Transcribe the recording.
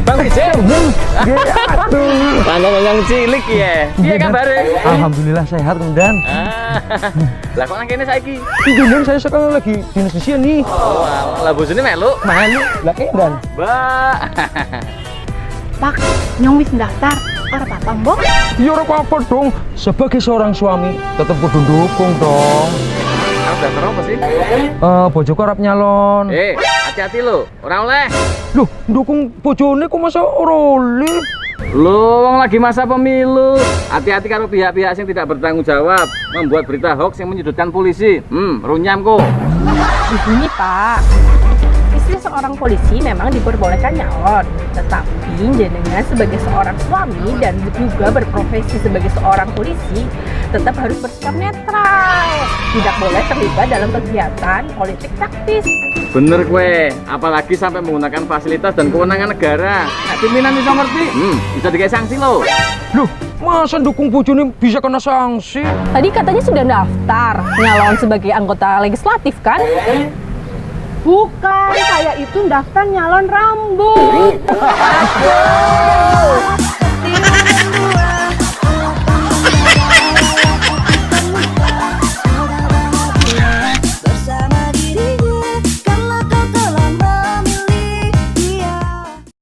Bang Ijeng. Aduh. Tanya yang cilik ya. Iya kabare? Alhamdulillah sehat, Komandan. Lah kok nang kene saiki? Komandan saya sekarang lagi dinas di sini. Oh, lah bojone melu. Malu, lah Komandan. Mbak. Pak, nyong wis daftar. Ora apa-apa, Mbok. Ya ora apa-apa dong. Sebagai seorang suami tetap kudu dukung dong. Kamu daftar apa sih? Bojoku arep nyalon. Hati-hati lo, ora oleh. Loh, dukung bojone kok masa ora oleh? Lo wong lagi masa pemilu. Hati-hati karo pihak-pihak yang tidak bertanggung jawab membuat berita hoax yang menyudutkan polisi. Runyam kok. Begini, Pak. Istri seorang polisi memang diperbolehkan nyalon, tetapi jenengan sebagai seorang suami dan juga berprofesi sebagai seorang polisi tetap harus bersikap netral. Tidak boleh terlibat dalam kegiatan politik praktis. Bener kue, apalagi sampai menggunakan fasilitas dan kewenangan negara. Nah, pimpinan bisa ngerti, bisa dikasih sanksi lo. Loh, masa dukung bojone bisa kena sanksi? Tadi katanya sudah daftar nyalon sebagai anggota legislatif kan? Bukan, saya itu daftar nyalon rambut.